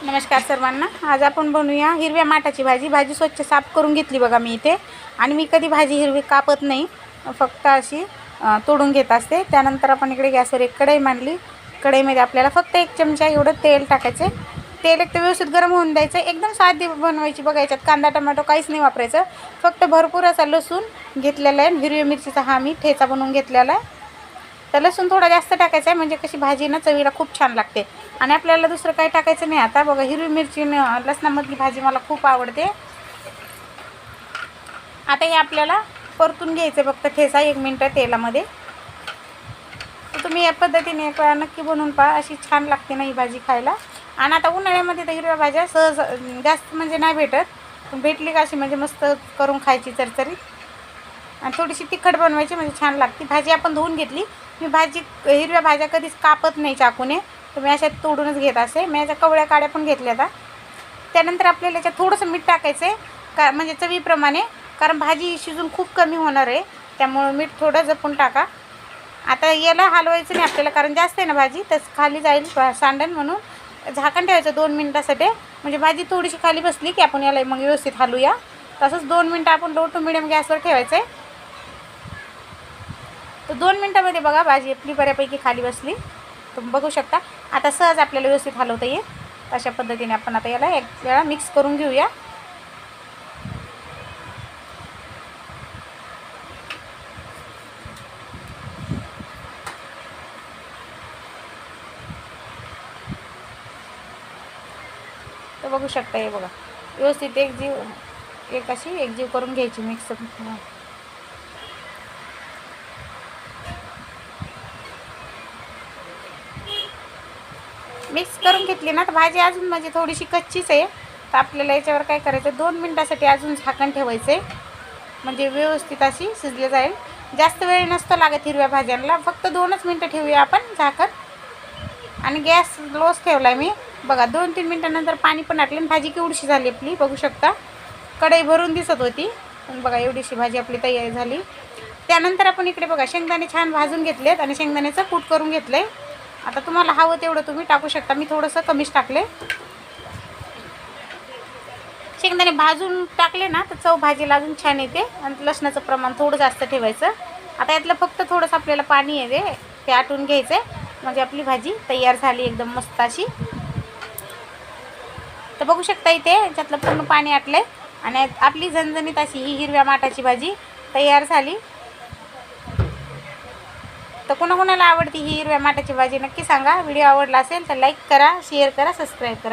नमस्कार सर्वांना। आज आपण बनवूया हिरव्या माठाची भाजी। भाजी स्वच्छ साफ करून घेतली बघा मी इथे। आणि मी कधी भाजी हिरवी कापत नाही, फक्त अशी तोडून घेत असते। त्यानंतर आपण इकडे गॅसवर एक कढई मांडली। कढईमध्ये आपल्याला फक्त 1 चमचा एवढं तेल टाकायचं। तेल एकदम व्यवस्थित गरम होऊन द्यायचं। एकदम साधी बनवायची बघा। याच्यात कांदा टोमॅटो काहीच नाही वापरायचं, फक्त भरपूर असा लसूण घेतलेला आहे। हिरवी मिरचीचा हा मी ठेचा बनवून घेतलेला आहे। तर लसूण थोडा जास्त टाकायचा आहे, म्हणजे कशी भाजी ना चवीला खूप छान लागते। आणि आपल्याला दुसरं काही टाकायचं नाही। आता बघा, हिरवी मिरची लसणामधली भाजी मला खूप आवडते। आता हे आपल्याला परतून घ्यायचं फक्त ठेचा 1 मिनिट तेलामध्ये। तर तुम्ही या पद्धतीने एक वेळा नक्की बनवून पहा, अशी छान लागते ना ही भाजी खायला। आणि आता उन्हाळ्यामध्ये तर हिरव्या भाज्या सहज जास्त म्हणजे नाही भेटत, पण भेटली का अशी म्हणजे मस्त करून खायची चरचरीत। आणि थोडीशी तिखट बनवायची, म्हणजे छान लागते। भाजी आपण धुवून घेतली। मी हिरव्या भाज्या कधीच कापत नाही चाकूने, तर मी अशा तोडूनच घेत असते। मी याच्या कवळ्या काड्या पण घेतल्या आता। त्यानंतर आपल्याला याच्यात थोडंसं मीठ टाकायचं आहे, म्हणजे चवीप्रमाणे, कारण भाजी शिजून खूप कमी होणार आहे, त्यामुळे मीठ थोडं जपून टाका। आता याला हलवायचं नाही आपल्याला, कारण जास्त आहे ना भाजी, तर खाली जाईल सांडण, म्हणून झाकण ठेवायचं 2 मिनिटासाठी। म्हणजे भाजी थोडीशी खाली बसली की आपण याला मग व्यवस्थित हलवूया। तसंच 2 मिनिटं आपण लो टू मिडियम गॅसवर ठेवायचं आहे। तर 2 मिनिटामध्ये बघा भाजी आपली बऱ्यापैकी खाली बसली, तुम्ही बघू शकता। आता सहज आपल्याला व्यवस्थित हलवता येईल, अशा पद्धतीने आपण आता याला एक वेळा मिक्स करून घेऊया। तर बघू शकता, हे बघा व्यवस्थित एकजीव करून घ्यायची मिक्स। मिक्स करून घेतली ना, तर भाजी अजून म्हणजे थोडीशी कच्चीच आहे। तर आपल्याला याच्यावर काय करायचं, 2 मिनिटासाठी अजून झाकण ठेवायचं आहे, म्हणजे व्यवस्थित अशी शिजली जाईल। जास्त वेळ नसतो लागत हिरव्या भाज्यांना, फक्त 2च मिनिटं ठेवूया आपण झाकण। आणि गॅस लोच ठेवला आहे मी। बघा 2-3 मिनिटानंतर पाणी पण आटलं आणि भाजी केवढीशी झाली आपली बघू शकता। कढई भरून दिसत होती, पण बघा एवढीशी भाजी आपली तयार झाली। त्यानंतर आपण इकडे बघा शेंगदाणे छान भाजून घेतलेत आणि शेंगदाण्याचं कूट करून घेतलं आहे। आता तुम्हाला हवं तेवढं तुम्ही टाकू शकता, मी थोडंसं कमीच टाकले। शेंगदाणे भाजून टाकले ना, तर चव भाजीला अजून छान येते। आणि लसणाचं प्रमाण थोडं जास्त ठेवायचं। आता यातलं फक्त थोडंसं आपल्याला पाणी आहे ते आटून घ्यायचं आहे, म्हणजे आपली भाजी तयार झाली एकदम मस्त अशी। तर बघू शकता इथे याच्यातलं पूर्ण पाणी आटलंय आणि आपली झणझणीत अशी ही हिरव्या माठाची भाजी तयार झाली। तर कोणाकोणाला आवडती ही हिरव्या माठाची भाजी नक्की सांगा। व्हिडिओ आवडला असेल तर लाईक करा, शेअर करा, सबस्क्राईब करा।